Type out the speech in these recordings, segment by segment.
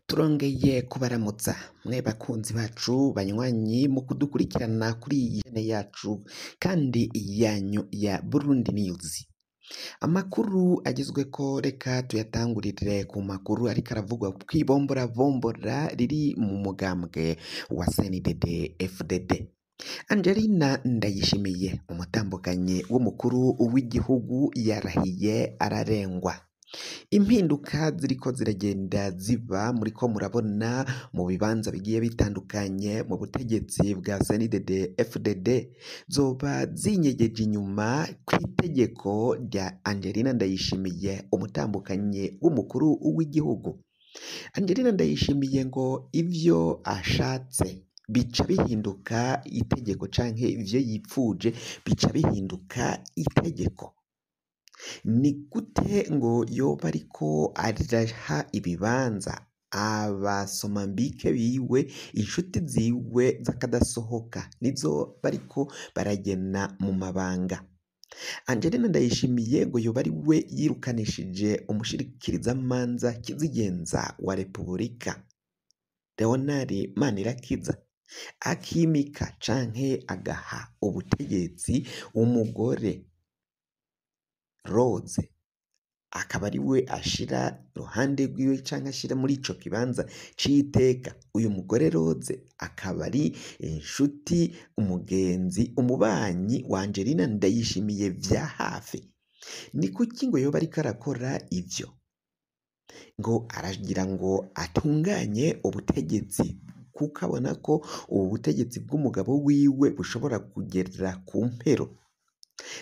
Turongeye kubaramutsa mwe bakunzi bacu banywanyi mu kudukurikirana kuri iyi channel yacu kandi yanyu ya Burundi News. Amakuru agezweko reka tuyatangurire ku makuru ariko aravugwa kw'ibombora riri mu mugambwe wa CNDD FDD. Angelina Ndayishimiye umutambukanyi w'umukuru w'igihugu yarahiye ararengwa. Impinduka ziriko ziragenda ziba muriko murabona mu bibanza bigiye bitandukanye mu butegetsi bwa CNDD FDD zoba zinyegeje inyuma kw'itegeko rya Angelina Ndayishimiye umutambukanyi w'umukuru w'igihugu. Angelina Ndayishimiye ngo ivyo ashatse bica bihinduka itegeko canke ivyo yipfuje bica bihinduka itegeko. Ni gute ngo yoba ariko araha ibibanza abasomambike biwe inshuti ziwe zakadasohoka nizo bariko baragena mu mabanga. Angelina Ndayishimiye ngo yoba ari we yirukanishije umushikirizamanza kizigenza wa Repubulika Leonard Manirakiza akimika canke agaha ubutegetsi umugore Rose akaba ari we ashira ruhande rwiwe canke ashira muri ico kibanza c'iteka. Uyu mugore Rose akaba ari inshuti, umugenzi, umubanyi wa Angelina Ndayishimiye vya hafi. Ni kuki ngo yoba ariko arakora ivyo? Ngo aragira ngo atunganye ubutegetsi kuko abona ko ubu butegetsi bw'umugabo wiwe bushobora kugera ku mpero.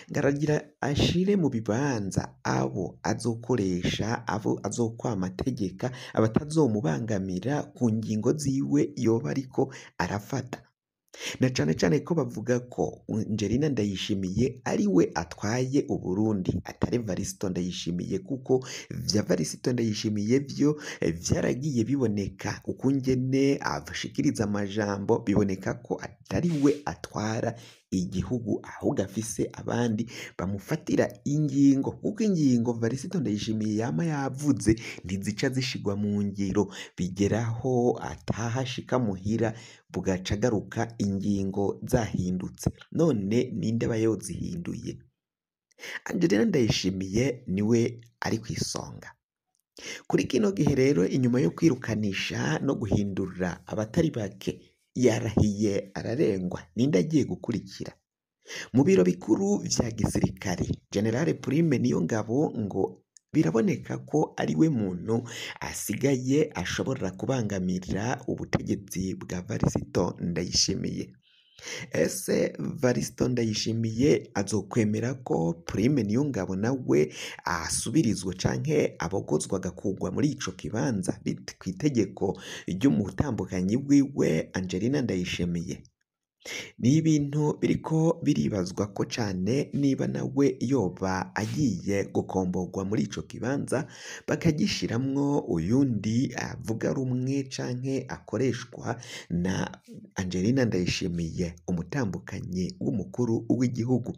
Ngaragira ashire mu bibanza abo azokoresha, abo azokwama ategeka, abatazomubangamira ku ngingo ziwe yoba ariko arafata. Na cane cane ko bavuga ko Angelina Ndayishimiye ari we atwaye Uburundi atari Varisito Ndayishimiye, kuko vya Varisito Ndayishimiye vyo vyaragiye biboneka ukungene abashikiriza amajambo, biboneka ko atari we atwara igihugu ahubwo afise abandi bamufatira ingingo, kuko ingingo Varisito Ndayishimiye yama yavuze ntizica zishigwa mu ngiro, bigeraho atahashika muhira bugaca agaruka ingingo zahindutse. None ninde aba yozihinduye? Angelina Ndayishimiye niwe ari kw'isonga kuri kino gihe. Rero inyuma yo kwirukanisha no guhindura abatari bake, yarahiye ararengwa. Ninde agiye gukurikira? Mu biro bikuru vya gisirikare General Prime Niyongabo ngo biraboneka ko ari we muntu asigaye ashobora kubangamira ubutegetsi bwa Varisito Ndayishimiye. Ese Varisito Ndayishimiye azokwemera ko Prime Niyongabo nawe asubirizwa canke abogozwa agakugwa muri ico kibanza kw'itegeko ry'umutambukanyi wiwe Angelina Ndayishimiye? Ni ibintu biriko biribazwa ko cane niba nawe yoba agiye gukomborwa muri ico kibanza bakagishiramwo uyundi avuga rumwe canke akoreshwa na Angelina Ndayishimiye umutambukanyi w'umukuru w'igihugu.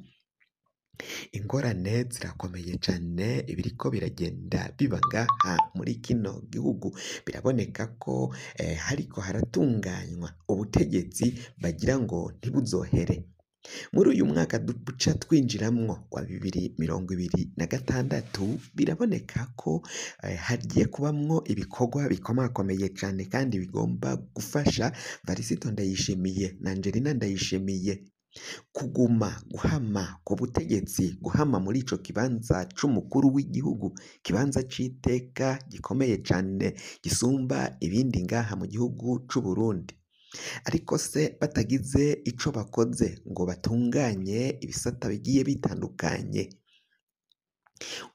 Ingorane zirakomeye cane ibiriko biragenda biba ngaha muri kino gihugu. Biraboneka ko hariko haratunganywa ubutegetsi bagira ngo ntibuzohere. Muri uyu mwaka duca twinjiramwo wa 2026 biraboneka ko hagiye kubamwo ibikorwa bikomakomeye cane kandi bigomba gufasha Varisito Ndayishimiye na Angelina Ndayishimiye kuguma guhama ku butegetsi, guhama muri ico kibanza c'umukuru w'igihugu, kibanza c'iteka gikomeye cane gisumba ibindi ngaha mu gihugu c'u Burundi. Ariko se batagize ico bakoze ngo batunganye ibisata bigiye bitandukanye,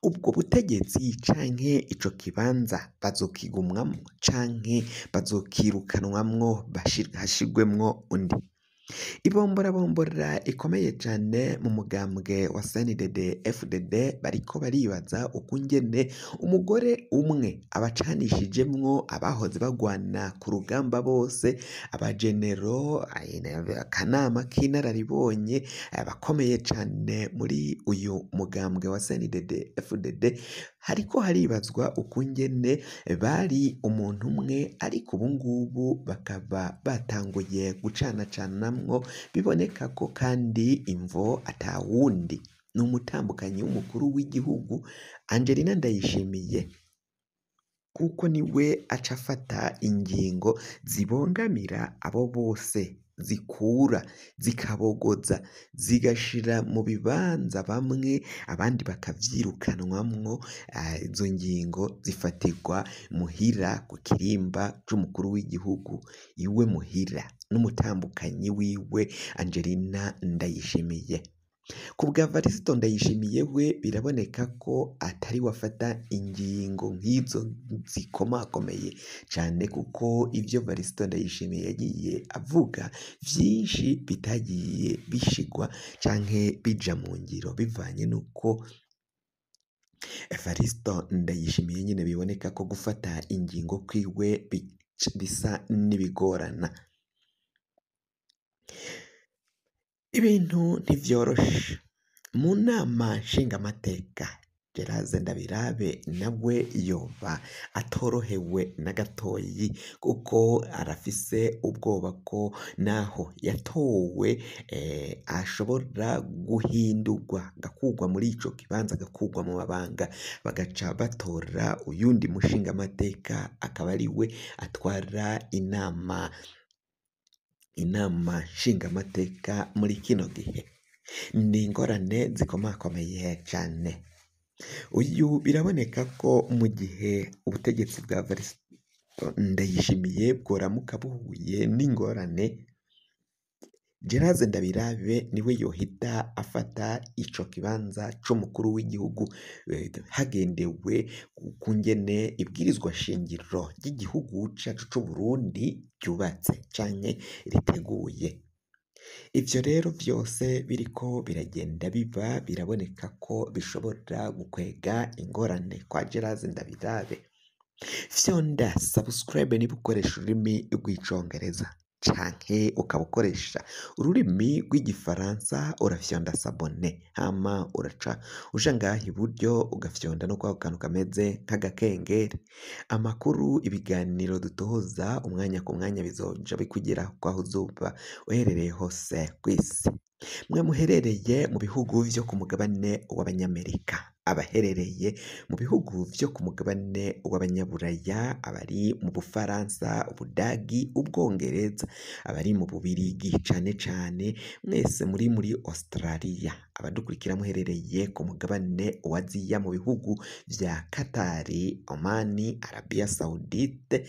ubwo butegetsi canke ico kibanza bazokigumwamwo canke bazokirukanwamwo hashigwemwo undi? Ibomborabombora ikomeye cane mu mugambwe wa CNDD-FDD bariko baribaza ukungene umugore umwe abacanishijemwo abahoze bagwana ku rugamba bose, abajenero, akanama k'inararibonye, abakomeye cane muri uyu mugambwe wa CNDD-FDD, hariko haribazwa ukungene bari umuntu umwe, ariko ubu ngubu bakaba batanguye gucanacanamwo, biboneka ko kandi imvo atawundi ni umutambukanyi w'umukuru w'igihugu Angelina Ndayishimiye, kuko niwe aca afata ingingo zibongamira abo bose, zikura, zikabogoza, zigashira mu bibanza bamwe, abandi bakavyirukanwamwo. Izo ngingo zifatirwa muhira ku kirimba c'umukuru w'igihugu iwe muhira n'umutambukanyi wiwe Angelina Ndayishimiye. Ku bwa Varisito Ndayishimiye we biraboneka ko atari wafata ingingo nk'izo zikomakomeye cane, kuko ivyo Varisito Ndayishimiye yagiye avuga vyinshi bitagiye bishigwa canke bija mu ngiro, bivanye n'uko Varisito Ndayishimiye nyene biboneka ko gufata ingingo kwiwe bisa n'ibigorana. Ibintu ntivyoroshe mu nama nshingamateka. Gerard Ndabirabe nawe yoba atorohewe na gatoyi, kuko arafise ubwoba ko naho yatowe ashobora guhindurwa, agakugwa muri ico kibanza, agakugwa mu mabanga, bagaca batora uyundi mushingamateka akaba ari we atwara inama nshingamateka muri kino gihe. Ni ingorane zikomakomeye cane. Uyu biraboneka ko mu gihe ubutegetsi bwa Varisito Ndayishimiye bworamuka buhuye n'ingorane, Gerard Ndabirabe niwe yohita afata ico kibanza c'umukuru w'igihugu, hagendewe kungene ibwirizwa shingiro ry'igihugu cacu c'Uburundi ryubatse canke riteguye. Ivyo rero vyose biriko biragenda biba, biraboneka ko bishobora gukwega ingorane kwa Gerard Ndabirabe. Fyonda subscribe niba ukoresha ururimi rw'icongereza, canke ukaba ukoresha ururimi rw'igifaransa, urafyonda sabone, hama uraca uja ngaha iburyo ugafyonda no kwa kantu kameze nk'agakengeri. Amakuru, ibiganiro dutohoza umwanya ku mwanya bizoja bikugeraho kwaho uzoba uherereye hose kw'isi. Mwe muherereye mu bihugu vyo ku mugabane w'Abanyamerika, abaherereye mu bihugu vyo ku mugabane w'Abanyaburaya, abari mu Bufaransa, Ubudagi, Ubwongereza, abari mu Bubirigi cane cane, mwese muri Australia, abadukurikira muherereye ku mugabane wa Aziya mu bihugu vya Katari, Omani, Arabia Saudite,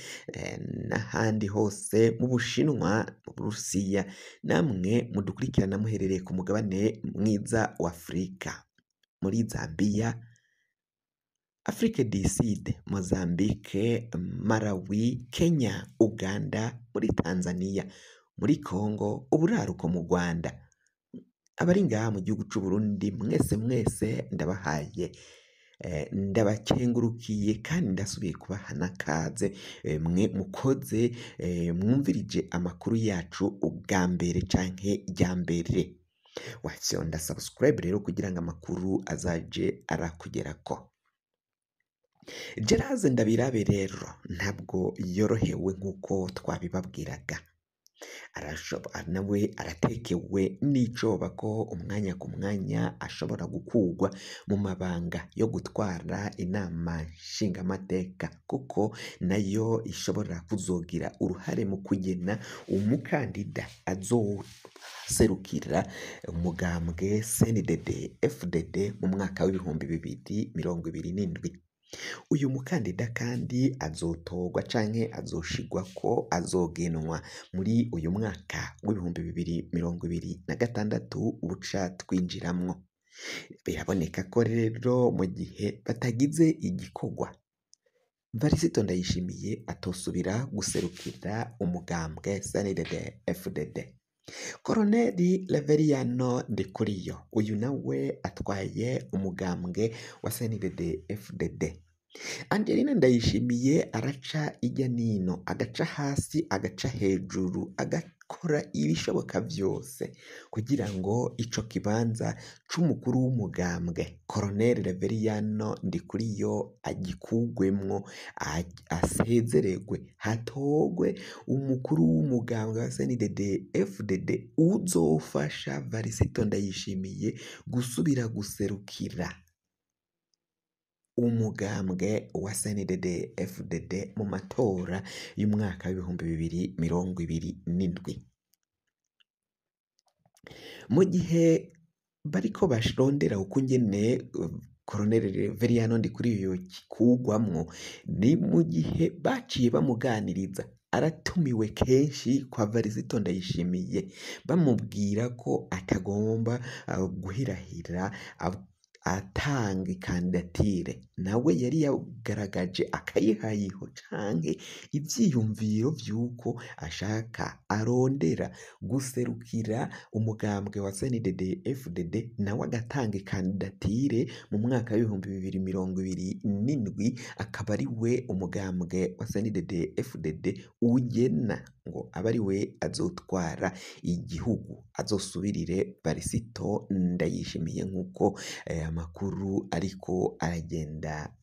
n'ahandi hose, mu Bushinwa, mu Burusiya, namwe mudukurikirana muherereye ku mugabane mwiza wa Afrika, muri Zambia, Afrique du Sud, Mozambique, Malawi, Kenya, Uganda, muri Tanzania, muri Congo, uburaruko mu Rwanda, abari ngaha mu gihugu c'Uburundi, mwese ndabahaye, ndabakengurukiye kandi ndasubiye kubaha n'akaze, mwe mukoze mwumvirije amakuru yacu ubwa mbere canke irya mbere. Wafyonda subscribe rero kugira ngo amakuru azaje arakugerako. Gerard Ndabirabe rero ntabwo yorohewe nk'uko twabibabwiraga, nawe aratekewe n'icoba ko umwanya ku mwanya ashobora gukugwa mu mabanga yo gutwara inama nshingamateka, kuko nayo ishobora kuzogira uruhare mu kugena umukandida azoserukira umugambwe CNDD-FDD mu mwaka w'ibihumbi 2027. Uyu mukandida kandi azotorwa canke azoshigwa ko azogenwa muri uyu mwaka w'ibihumbi 2026 buca twinjiramwo. Biraboneka ko rero mu gihe batagize igikorwa, Varisito Ndayishimiye atosubira guserukira umugambwe CNDD-FDD. Koroneli Reveriyano Ndikuriyo uyu nawe atwaye umugambwe wa CNDD FDD. Angelina Ndayishimiye araca ijya nino, agaca hasi agaca hejuru, agakora ibishoboka byose kugira ngo ico kibanza c'umukuru w'umugambwe Koroneli Reveriyano Ndikuriyo agikugwemwo, asezeregwe, hatogwe umukuru w'umugambwe wa CNDD FDD uzofasha Varisito Ndayishimiye gusubira guserukira umugambwe wa CNDD FDD mu matora y'umwaka w'ibihumbi 2027. Mu gihe bariko bashirondera uko ngene Koroneli Reveriyano Ndikuriyo kugwamwo, ni mu gihe baciye bamuganiriza, aratumiwe kenshi kwa Varisito Ndayishimiye bamubwira ko atagomba guhirahira atanga ikandidatire, nawe yari yagaragaje akayihayiho canke ivyiyumviro vy'uko ashaka arondera guserukira umugambwe wa CNDD FDD, nawe agatanga ikandidatire mu mwaka w'ibihumbi 2027, akaba ari we umugambwe wa CNDD FDD ugena ngo abe ari we azotwara igihugu, azosubirire Varisito Ndayishimiye nk'uko amakuru ariko aragenda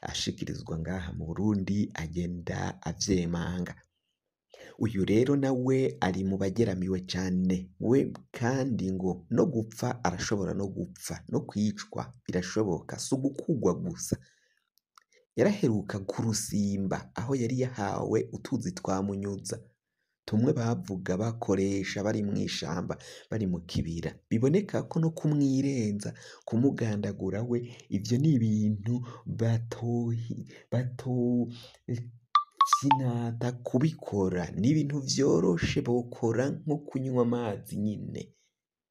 ashikirizwa ngaha mu Burundi, agenda avyemanga. Uyu rero nawe ari mu bageramiwe cyane, we kandi ngo no gupfa arashobora, no gupfa no kwicwa birashoboka, si ugukugwa gusa. Yaraheruka ku Rusimba aho yari yahawe utuzi twa Munyuza, tumwe bavuga bakoresha bari mu ishamba, bari mu kibira, biboneka ko no kumwirenza, kumugandagura we, ivyo ni ibintu sinata kubikora, ni ibintu vyoroshe, bokora nko kunywa amazi nyine.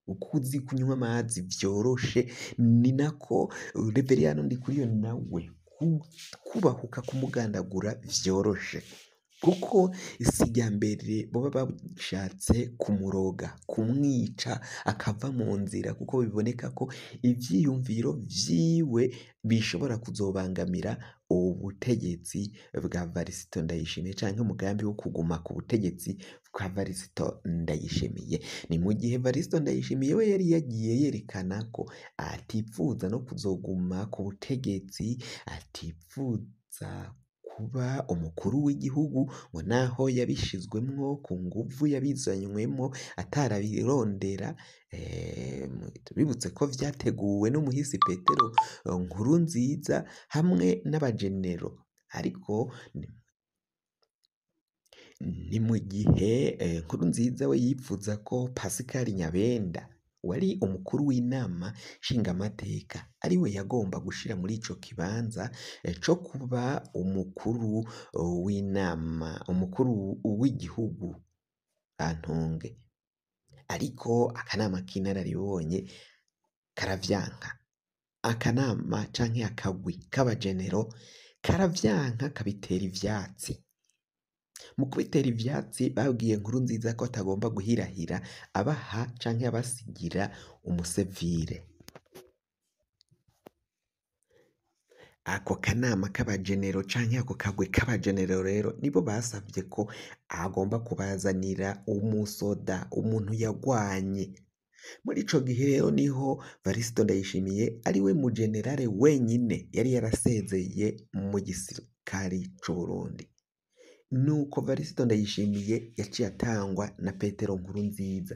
Uko uzi kunywa amazi vyoroshe, ni nako Reveriyano Ndikuriyo nawe kubahuka kumugandagura vyoroshe, kuko isijya mbere boba bashatse kumuroga, kumwica akava mu nzira, kuko biboneka ko ivyiyumviro vyiwe bishobora kuzobangamira ubutegetsi bwa Varisito Ndayishimiye canke umugambi wo kuguma ku butegetsi kwa Varisito Ndayishimiye. Ni mu gihe Varisito Ndayishimiye we yari yagiye yerekana ko atifuza no kuzoguma ku butegetsi, atifuza kuba umukuru w'igihugu, ngo naho yabishizwemwo ku nguvu, yabizanywemo atarabirondera. Bibutse ko vyateguwe n'umuhisi Petero Nkurunziza hamwe n'abajenero, ariko ni mu gihe Nkurunziza we yipfuza ko Pascal Nyabenda wari umukuru w'inama nshingamateka ari we yagomba gushira muri ico kibanza co kuba umukuru w'inama, umukuru w'igihugu antunge, ariko akanama k'inararibonye karavyanka, akanama canke akagwi k'abajenero karavyanka, kabitera ivyatsi. Mu kubitera ivyatsi babwiye Nkurunziza ko atagomba guhirahira abaha canke abasigira umusevire. Ako kanama k'abajenero canke ako kagwe k'abajenero rero nibo basavye ko agomba kubazanira umusoda, umuntu yagwanye. Muri ico gihe rero niho Varisito Ndayishimiye ari we mujenerale wenyine yari yarasezeye mu gisirikari c'Uburundi. Nuko Varisito Ndayishimiye yaciye atangwa na Petero Nkurunziza,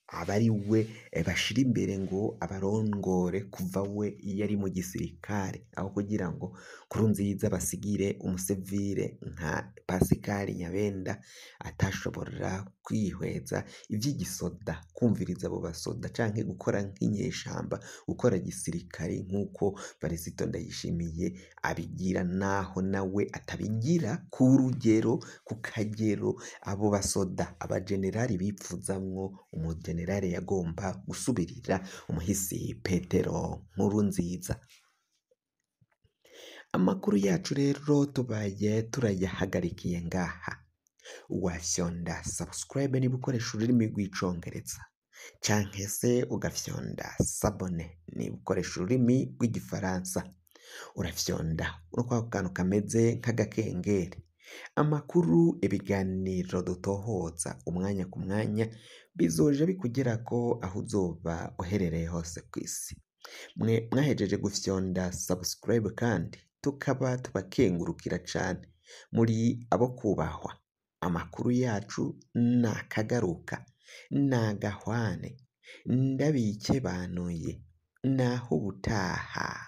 aba ari we bashira imbere ngo abarongore kuva we yari mu gisirikare, aho kugira ngo Nkurunziza basigire umusevire nka Pascal Nyabenda atashobora kwihweza ivy'igisoda, kumviriza abo basoda canke gukora nk'inyeshamba, gukora gisirikare nk'uko Varisito Ndayishimiye abigira, naho nawe atabigira ku rugero, ku kagero abo basoda abajenerali bipfuzamwo umujenerali yagomba gusubirira umuhisi Petero Nkurunziza. Amakuru yacu rero tubaye turayahagarikiye ngaha. wafyonda subscribe niba ukoresha ururimi rw'icongereza canke se ugafyonda sabone niba ukoresha ururimi rw'igifaransa, urafyonda urako kantu kameze nk'agakengeri, amakuru ibiganiro dutohoza umwanya ku mwanya bizoja bikugerako aho uzoba uherereye hose kw'isi. Mwe mwahejeje gufyonda subscribe kandi tukaba tubakengurukira cane, muri abo kubahwa. Amakuru yacu nakagaruka, nagahwane, ndabikebanuye, naho ubutaha.